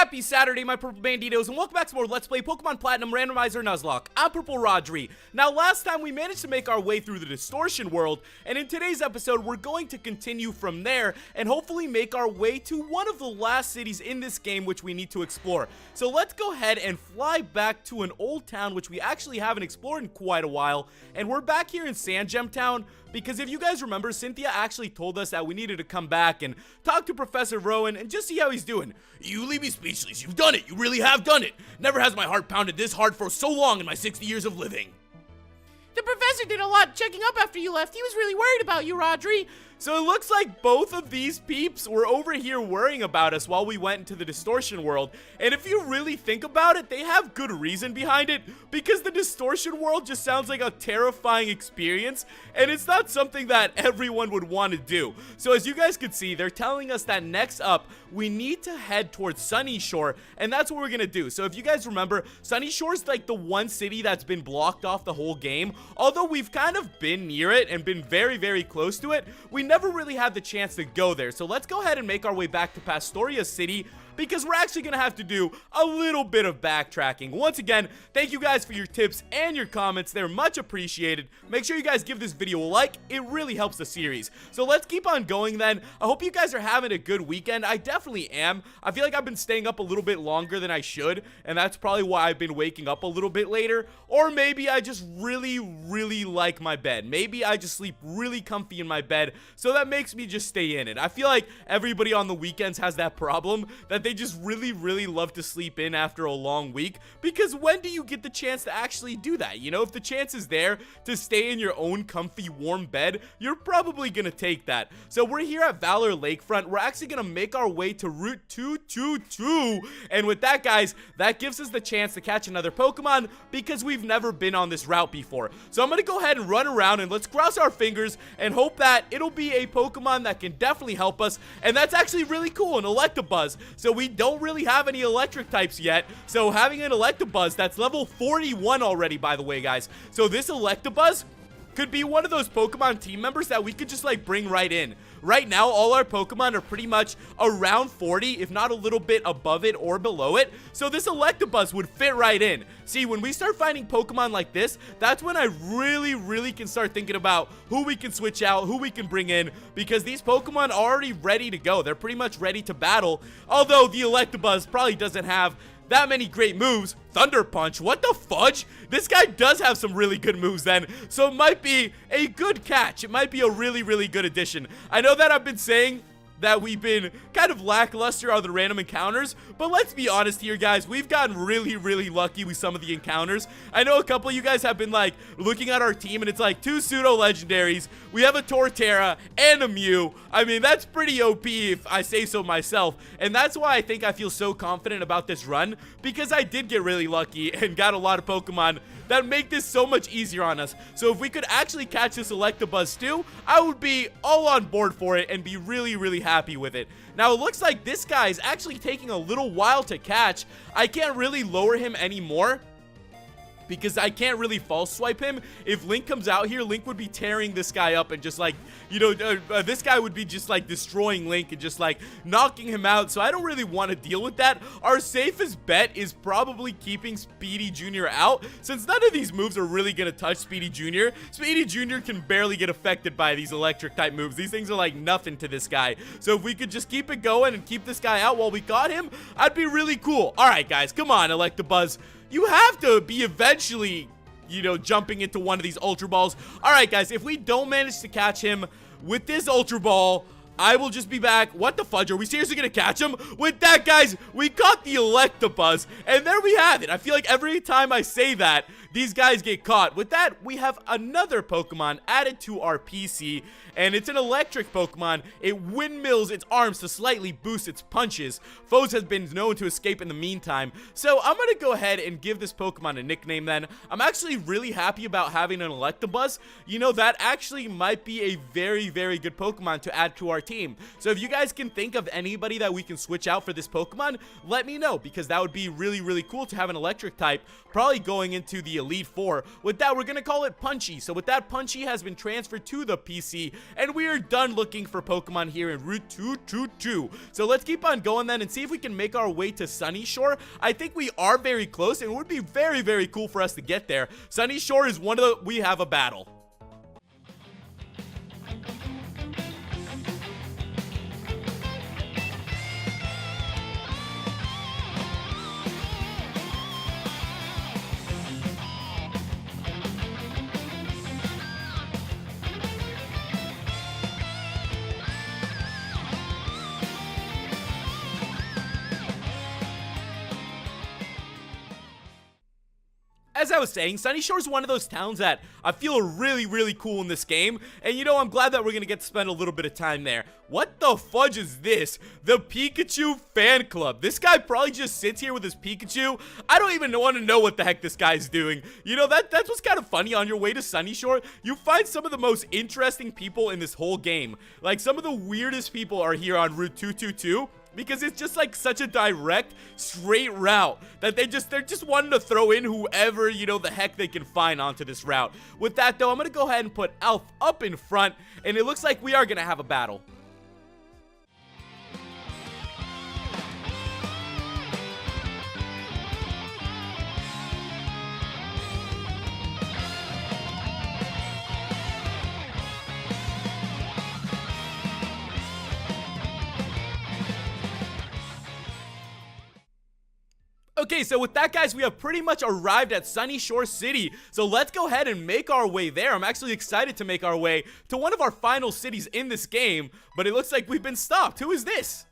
Happy Saturday, my Purple Banditos, and welcome back to more Let's Play Pokemon Platinum Randomizer Nuzlocke. I'm PurpleRodri. Now, last time we managed to make our way through the Distortion World, and in today's episode, we're going to continue from there and hopefully make our way to one of the last cities in this game which we need to explore. So let's go ahead and fly back to an old town which we actually haven't explored in quite a while, and we're back here in Sangem Town. Because if you guys remember, Cynthia actually told us that we needed to come back and talk to Professor Rowan and just see how he's doing. You leave me speechless. You've done it. You really have done it. Never has my heart pounded this hard for so long in my 60 years of living. The professor did a lot checking up after you left. He was really worried about you, Rodri. So it looks like both of these peeps were over here worrying about us while we went into the Distortion World. And if you really think about it, they have good reason behind it, because the Distortion World just sounds like a terrifying experience, and it's not something that everyone would want to do. So as you guys can see, they're telling us that next up, we need to head towards Sunyshore, and that's what we're gonna do. So if you guys remember, Sunyshore is like the one city that's been blocked off the whole game. Although we've kind of been near it and been very, very close to it, we never really had the chance to go there. So let's go ahead and make our way back to Pastoria City, because we're actually gonna have to do a little bit of backtracking. Once again, thank you guys for your tips and your comments. They're much appreciated. Make sure you guys give this video a like. It really helps the series. So let's keep on going then. I hope you guys are having a good weekend. I definitely am. I feel like I've been staying up a little bit longer than I should, and that's probably why I've been waking up a little bit later. Or maybe I just really like my bed. Maybe I just sleep really comfy in my bed, so that makes me just stay in it. I feel like everybody on the weekends has that problem, that they just really love to sleep in after a long week, because when do you get the chance to actually do that? You know, if the chance is there to stay in your own comfy warm bed, you're probably gonna take that. So we're here at Valor Lakefront. We're actually gonna make our way to Route 222, and with that, guys, that gives us the chance to catch another Pokemon, because we've never been on this route before. So I'm gonna go ahead and run around, and let's cross our fingers and hope that it'll be a Pokemon that can definitely help us, and that's actually really cool, an Electabuzz. So we don't really have any electric types yet, so having an Electabuzz that's level 41 already, by the way, guys. So this Electabuzz could be one of those Pokemon team members that we could just like bring right in. Right now, all our Pokemon are pretty much around 40, if not a little bit above it or below it. So this Electabuzz would fit right in. See, when we start finding Pokemon like this, that's when I really can start thinking about who we can switch out, who we can bring in, because these Pokemon are already ready to go. They're pretty much ready to battle, although the Electabuzz probably doesn't have that many great moves. Thunder Punch, what the fudge? This guy does have some really good moves then, so it might be a good catch. It might be a really good addition. I know that I've been saying that we've been kind of lackluster on the random encounters, but let's be honest here, guys. We've gotten really lucky with some of the encounters. I know a couple of you guys have been like looking at our team, and it's like 2 pseudo legendaries, we have a Torterra and a Mew. I mean, that's pretty OP if I say so myself, and that's why I think I feel so confident about this run, because I did get really lucky and got a lot of Pokemon that make this so much easier on us. So if we could actually catch this Electabuzz too, I would be all on board for it and be really happy with it. Now, it looks like this guy is actually taking a little while to catch. I can't really lower him anymore, because I can't really false swipe him. If Link comes out here, Link would be tearing this guy up and just like, you know, this guy would be just like destroying Link and just like knocking him out. So I don't really want to deal with that. Our safest bet is probably keeping Speedy Jr. out, since none of these moves are really going to touch Speedy Jr. Speedy Jr. can barely get affected by these electric type moves. These things are like nothing to this guy. So if we could just keep it going and keep this guy out while we got him, I'd be really cool. All right, guys, come on, Electabuzz. You have to be eventually, you know, jumping into one of these Ultra Balls. All right, guys, if we don't manage to catch him with this Ultra Ball, I will just be back. What the fudge? Are we seriously going to catch him? With that, guys, we caught the Electabuzz, and there we have it. I feel like every time I say that, these guys get caught. With that, we have another Pokemon added to our PC, and it's an electric Pokemon. It windmills its arms to slightly boost its punches. Foes has been known to escape in the meantime. So I'm going to go ahead and give this Pokemon a nickname then. I'm actually really happy about having an Electabuzz. You know, that actually might be a very good Pokemon to add to our team. So if you guys can think of anybody that we can switch out for this Pokemon, let me know, because that would be really, really cool to have an electric type, probably going into the Elite Four. With that, we're going to call it Punchy. So with that, Punchy has been transferred to the PC, and we are done looking for Pokemon here in Route 222. So let's keep on going then and see if we can make our way to Sunyshore. I think we are very close, and it would be very, very cool for us to get there. Sunyshore is one of the... we have a battle. As I was saying, Sunyshore is one of those towns that I feel are really, really cool in this game. And you know, I'm glad that we're going to get to spend a little bit of time there. What the fudge is this? The Pikachu fan club. This guy probably just sits here with his Pikachu. I don't even want to know what the heck this guy's doing. You know, that's what's kind of funny. On your way to Sunyshore, you find some of the most interesting people in this whole game. Like, some of the weirdest people are here on Route 222. Because it's just like such a direct, straight route that they're just wanting to throw in whoever, you know, the heck they can find onto this route. With that though, I'm going to go ahead and put Alf up in front, and it looks like we are going to have a battle. Okay, so with that, guys, we have pretty much arrived at Sunyshore City. So let's go ahead and make our way there. I'm actually excited to make our way to one of our final cities in this game, but it looks like we've been stopped. Who is this?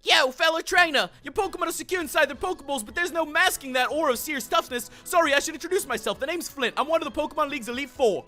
Yo, fellow trainer, your Pokemon are secure inside their Pokeballs, but there's no masking that aura of Seer's toughness. Sorry, I should introduce myself. The name's Flint. I'm one of the Pokemon League's Elite Four.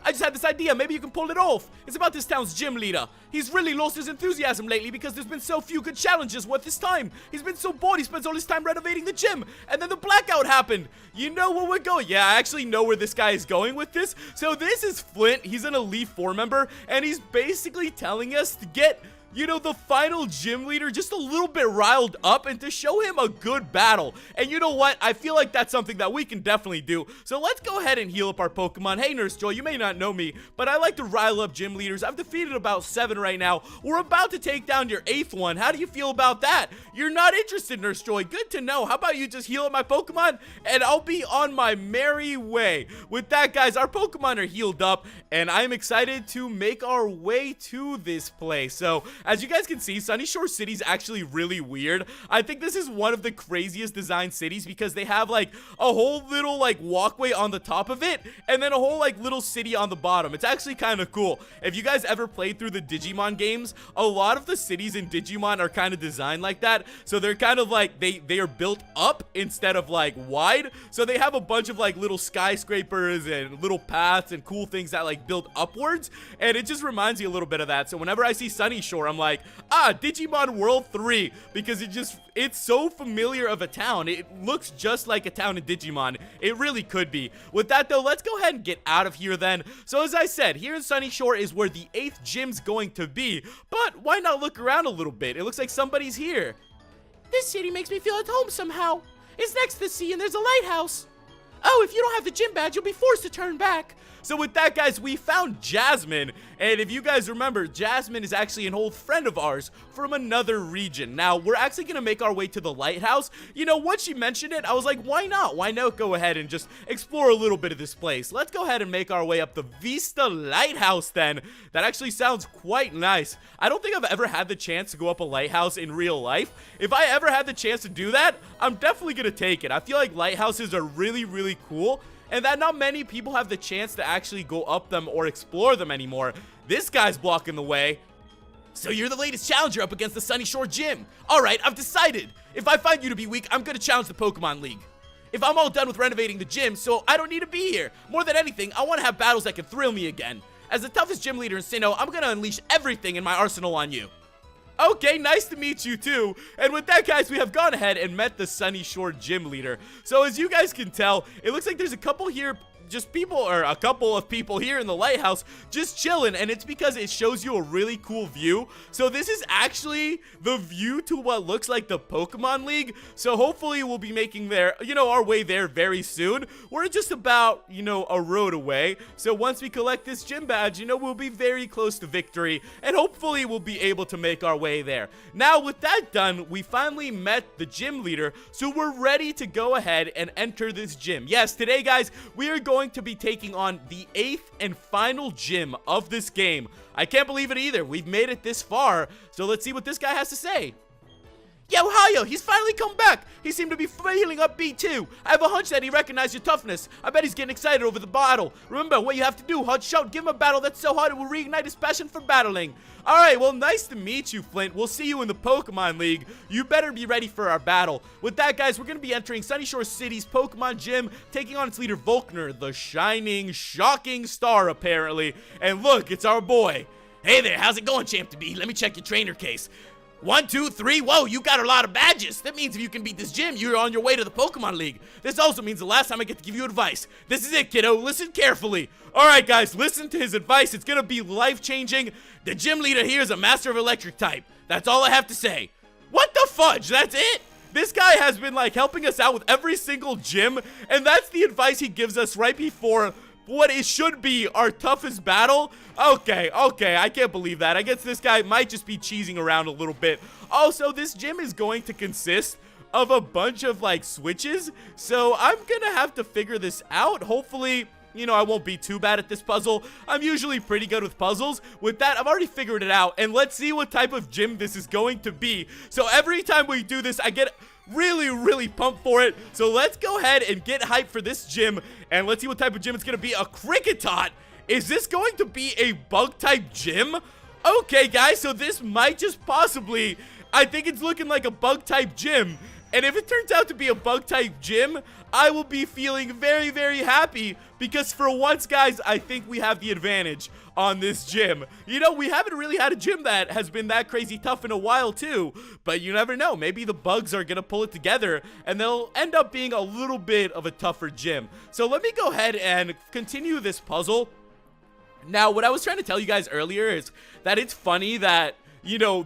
I just had this idea, maybe you can pull it off. It's about this town's gym leader. He's really lost his enthusiasm lately because there's been so few good challenges worth his time. He's been so bored he spends all his time renovating the gym, and then the blackout happened. You know where we're going? Yeah, I actually know where this guy is going with this. So this is Flint. He's an Elite Four member, and he's basically telling us to get, you know, the final gym leader just a little bit riled up and to show him a good battle. And you know what? I feel like that's something that we can definitely do. So let's go ahead and heal up our Pokemon. Hey, Nurse Joy, you may not know me, but I like to rile up gym leaders. I've defeated about 7 right now. We're about to take down your 8th one. How do you feel about that? You're not interested, Nurse Joy. Good to know. How about you just heal up my Pokemon, and I'll be on my merry way. With that, guys, our Pokemon are healed up, and I'm excited to make our way to this place. So as you guys can see, Sunyshore City is actually really weird. I think this is one of the craziest designed cities because they have like a whole little like walkway on the top of it and then a whole like little city on the bottom. It's actually kind of cool. If you guys ever played through the Digimon games, a lot of the cities in Digimon are kind of designed like that. So they're kind of like, they are built up instead of like wide. So they have a bunch of like little skyscrapers and little paths and cool things that like build upwards. And it just reminds me a little bit of that. So whenever I see Sunyshore, I'm like, Digimon World 3, because it's so familiar of a town. It looks just like a town in Digimon. It really could be. With that though, let's go ahead and get out of here then. So as I said, here in Sunyshore is where the 8th gym's going to be, but why not look around a little bit? It looks like somebody's here. This city makes me feel at home somehow. It's next to the sea and there's a lighthouse. Oh, if you don't have the gym badge, you'll be forced to turn back. So with that, guys, we found Jasmine, and if you guys remember, Jasmine is actually an old friend of ours from another region. Now, we're actually going to make our way to the lighthouse. You know, once she mentioned it, I was like, why not? Why not go ahead and just explore a little bit of this place? Let's go ahead and make our way up the Vista Lighthouse then. That actually sounds quite nice. I don't think I've ever had the chance to go up a lighthouse in real life. If I ever had the chance to do that, I'm definitely going to take it. I feel like lighthouses are really, really cool, and that not many people have the chance to actually go up them or explore them anymore. This guy's blocking the way. So you're the latest challenger up against the Sunyshore Gym. Alright, I've decided. If I find you to be weak, I'm gonna challenge the Pokemon League. If I'm all done with renovating the gym, so I don't need to be here. More than anything, I want to have battles that can thrill me again. As the toughest gym leader in Sinnoh, I'm gonna unleash everything in my arsenal on you. Okay, nice to meet you too. And with that, guys, we have gone ahead and met the Sunyshore Gym Leader. So as you guys can tell, it looks like there's a couple here just people, or a couple of people here in the lighthouse just chilling, and it's because it shows you a really cool view. So this is actually the view to what looks like the Pokemon League. So hopefully we'll be making our way there very soon. We're just about, a road away. So once we collect this gym badge, we'll be very close to victory, and hopefully we'll be able to make our way there. Now, with that done, we finally met the gym leader, so we're ready to go ahead and enter this gym. Yes, today, guys, we are going to be taking on the 8th and final gym of this game. I can't believe it either. We've made it this far, so let's see what this guy has to say. Yo, Hayo, he's finally come back. He seemed to be feeling upbeat too. I have a hunch that he recognized your toughness. I bet he's getting excited over the battle. Remember what you have to do, Hot Shout. Give him a battle that's so hard it will reignite his passion for battling. Alright, well, nice to meet you, Flint. We'll see you in the Pokemon League. You better be ready for our battle. With that, guys, we're going to be entering Sunyshore City's Pokemon Gym, taking on its leader, Volkner, the shining, shocking star, apparently. And look, it's our boy. Hey there, how's it going, Champ to be? Let me check your trainer case. 1, 2, 3. Whoa, you got a lot of badges. That means if you can beat this gym, you're on your way to the Pokemon League. This also means the last time I get to give you advice. This is it, kiddo. Listen carefully. Alright, guys, listen to his advice. It's gonna be life-changing. The gym leader here is a master of electric type. That's all I have to say. What the fudge? That's it? This guy has been, helping us out with every single gym, and that's the advice he gives us right before what it should be our toughest battle. Okay, I can't believe that. I guess this guy might just be cheesing around a little bit. Also, this gym is going to consist of a bunch of, switches, so I'm gonna have to figure this out. Hopefully, I won't be too bad at this puzzle. I'm usually pretty good with puzzles. With that, I've already figured it out, and let's see what type of gym this is going to be. So every time we do this, I get really pumped for it. So let's go ahead and get hyped for this gym, and let's see what type of gym it's gonna be. A Cricketot? Is this going to be a bug type gym? Okay, guys, so this might just possibly, I think it's looking like a bug type gym. And if it turns out to be a bug type gym, I will be feeling very happy, because for once, guys, I think we have the advantage on this gym. We haven't really had a gym that has been that crazy tough in a while too, but you never know. Maybe the bugs are gonna pull it together and they'll end up being a little bit of a tougher gym. So let me go ahead and continue this puzzle. Now, what I was trying to tell you guys earlier is that it's funny that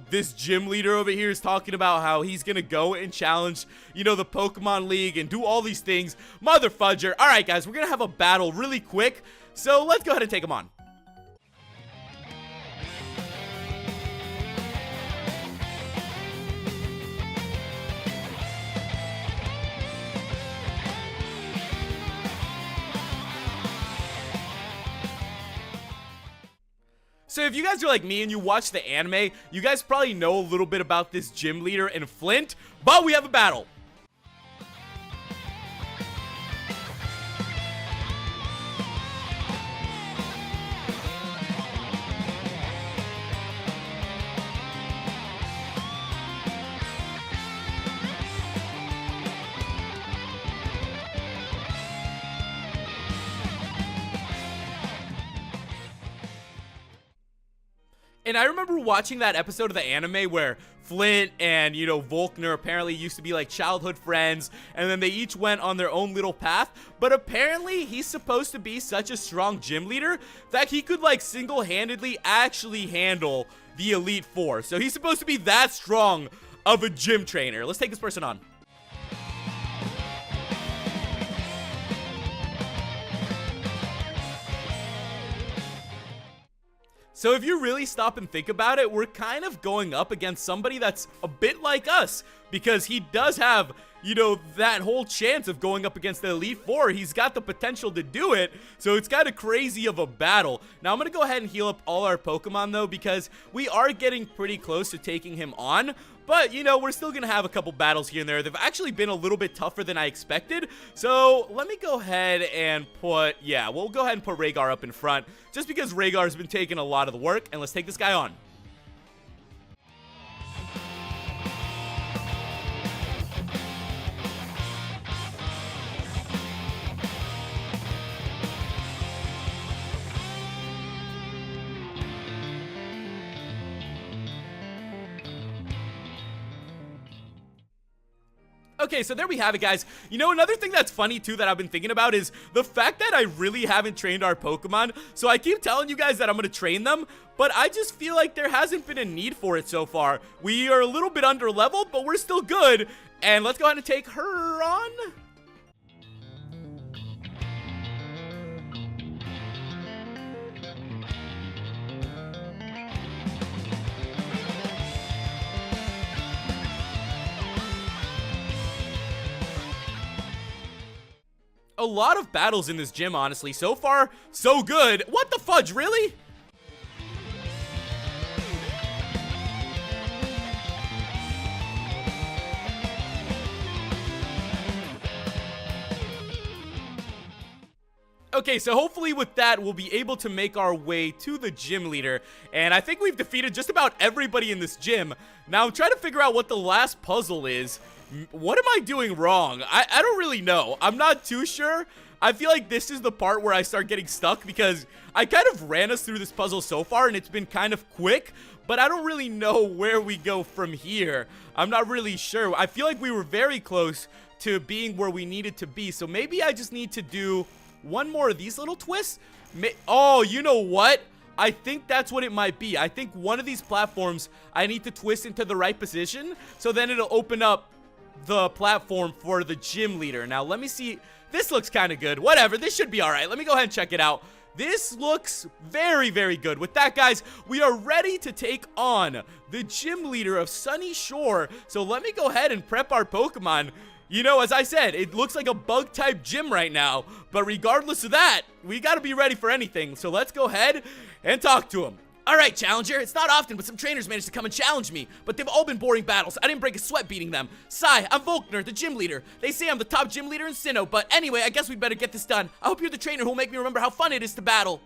this gym leader over here is talking about how he's gonna go and challenge, the Pokemon League and do all these things. Mother fudger. Alright, guys, we're gonna have a battle really quick, so let's go ahead and take him on. So if you guys are like me and you watch the anime, you guys probably know a little bit about this gym leader and Flint, but we have a battle. And I remember watching that episode of the anime where Flint and, Volkner apparently used to be like childhood friends, and then they each went on their own little path. But apparently he's supposed to be such a strong gym leader that he could single-handedly actually handle the Elite Four. So he's supposed to be that strong of a gym trainer. Let's take this person on. So if you really stop and think about it, we're kind of going up against somebody that's a bit like us, because he does have, that whole chance of going up against the Elite Four. He's got the potential to do it, so it's kind of crazy of a battle. Now, I'm going to go ahead and heal up all our Pokemon, though, because we are getting pretty close to taking him on. But, we're still going to have a couple battles here and there. They've actually been a little bit tougher than I expected. So, let me go ahead and we'll go ahead and put Rhaegar up in front, just because Rhaegar's been taking a lot of the work. And let's take this guy on. Okay, so there we have it, guys. You know, another thing that's funny, too, that I've been thinking about is the fact that I really haven't trained our Pokemon. So I keep telling you guys that I'm going to train them, but I just feel like there hasn't been a need for it so far. We are a little bit under leveled, but we're still good. And let's go ahead and take her on. A lot of battles in this gym, honestly. So far, so good. What the fudge, really? Okay, so hopefully with that, we'll be able to make our way to the gym leader. And I think we've defeated just about everybody in this gym. Now, I'm trying to figure out what the last puzzle is. What am I doing wrong? I don't really know. I'm not too sure. I feel like this is the part where I start getting stuck because I kind of ran us through this puzzle so far and it's been kind of quick, but I don't really know where we go from here. I'm not really sure. I feel like we were very close to being where we needed to be, so maybe I just need to do one more of these little twists. Oh, you know what? I think that's what it might be. I think one of these platforms I need to twist into the right position, so then it'll open up the platform for the gym leader. Now, let me see. This looks kind of good. Whatever. This should be all right. Let me go ahead and check it out. This looks very, very good. With that, guys, we are ready to take on the gym leader of Sunyshore. So let me go ahead and prep our Pokemon. You know, as I said, it looks like a bug-type gym right now. But regardless of that, we got to be ready for anything. So let's go ahead and talk to him. Alright, Challenger, it's not often, but some trainers managed to come and challenge me, but they've all been boring battles. I didn't break a sweat beating them. Sigh, I'm Volkner, the gym leader. They say I'm the top gym leader in Sinnoh, but anyway, I guess we'd better get this done. I hope you're the trainer who'll make me remember how fun it is to battle.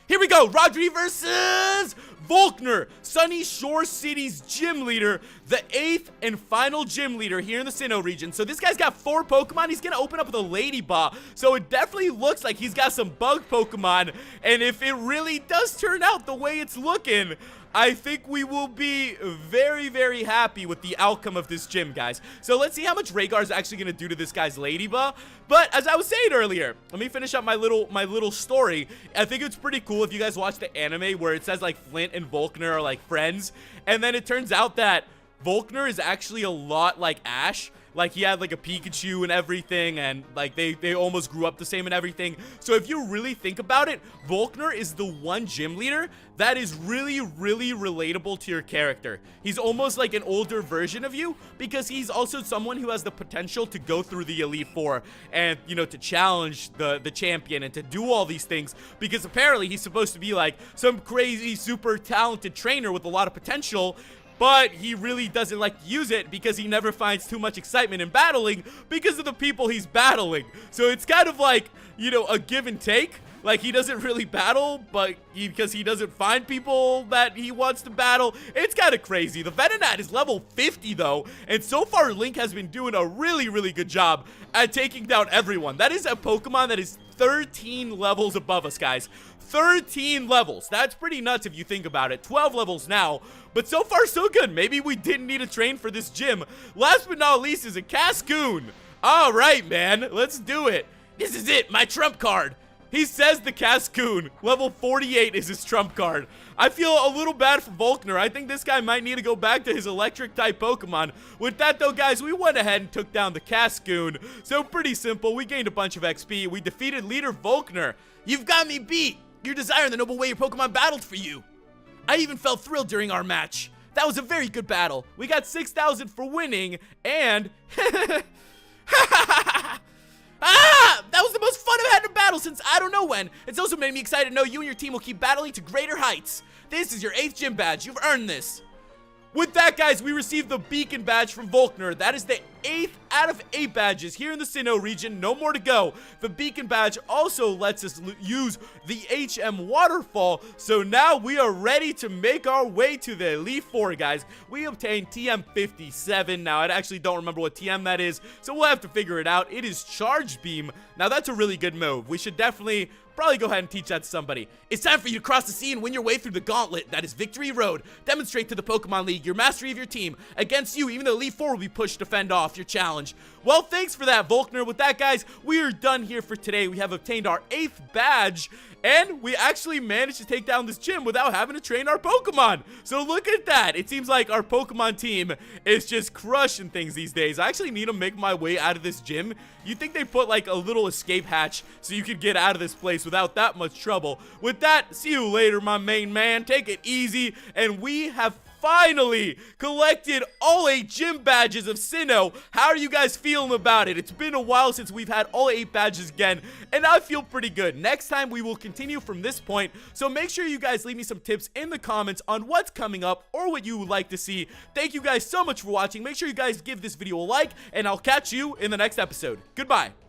Here we go, Rodri versus Volkner, Sunyshore City's gym leader, the 8th and final gym leader here in the Sinnoh region. So this guy's got 4 Pokemon. He's gonna open up with a Ladybug. So it definitely looks like he's got some bug Pokemon. And if it really does turn out the way it's looking, I think we will be very, very happy with the outcome of this gym, guys. So let's see how much Rhaegar is actually going to do to this guy's Ladybug. But as I was saying earlier, let me finish up my little story. I think it's pretty cool if you guys watch the anime where it says like Flint and Volkner are like friends. And then it turns out that Volkner is actually a lot like Ash. Like, he had, like, a Pikachu and everything, and, like, they almost grew up the same and everything. So if you really think about it, Volkner is the one gym leader that is really, really relatable to your character. He's almost like an older version of you, because he's also someone who has the potential to go through the Elite Four and, you know, to challenge the champion and to do all these things, because apparently he's supposed to be, like, some crazy, super talented trainer with a lot of potential. But he really doesn't like to use it because he never finds too much excitement in battling because of the people he's battling. So it's kind of like, you know, a give and take. Like, he doesn't really battle, but because he doesn't find people that he wants to battle. It's kind of crazy. The Venonat is level 50, though. And so far, Link has been doing a really, really good job at taking down everyone. That is a Pokemon that is 13 levels above us, guys. 13 levels. That's pretty nuts if you think about it. 12 levels now. But so far, so good. Maybe we didn't need to train for this gym. Last but not least is a Cascoon. All right, man. Let's do it. This is it, my trump card. He says the Cascoon. Level 48 is his trump card. I feel a little bad for Volkner. I think this guy might need to go back to his electric-type Pokemon. With that, though, guys, we went ahead and took down the Cascoon. So pretty simple. We gained a bunch of XP. We defeated Leader Volkner. You've got me beat. Your desire and the noble way your Pokemon battled for you. I even felt thrilled during our match. That was a very good battle. We got 6,000 for winning, and... That was the most fun I've had in a battle since I don't know when. It's also made me excited to know you and your team will keep battling to greater heights. This is your 8th gym badge. You've earned this. With that, guys, we received the Beacon badge from Volkner. That is the 8th out of 8 badges here in the Sinnoh region. No more to go. The Beacon badge also lets us use the HM Waterfall. So now we are ready to make our way to the Elite Four, guys. We obtained TM57. Now, I actually don't remember what TM that is, so we'll have to figure it out. It is Charge Beam. Now, that's a really good move. We should definitely Probably go ahead and teach that to somebody. It's time for you to cross the sea and win your way through the gauntlet that is Victory Road. Demonstrate to the Pokemon League your mastery of your team. Against you, even though Elite Four will be pushed to fend off your challenge. Well, thanks for that, Volkner. With that, guys, we are done here for today. We have obtained our 8th badge, and we actually managed to take down this gym without having to train our Pokemon. So look at that. It seems like our Pokemon team is just crushing things these days. I actually need to make my way out of this gym. You'd think they put like a little escape hatch so you could get out of this place without that much trouble. With that, see you later, my main man. Take it easy, and we have finally collected all 8 gym badges of Sinnoh. How are you guys feeling about it? It's been a while since we've had all 8 badges again, and I feel pretty good. Next time, we will continue from this point, so make sure you guys leave me some tips in the comments on what's coming up or what you would like to see. Thank you guys so much for watching. Make sure you guys give this video a like, and I'll catch you in the next episode. Goodbye.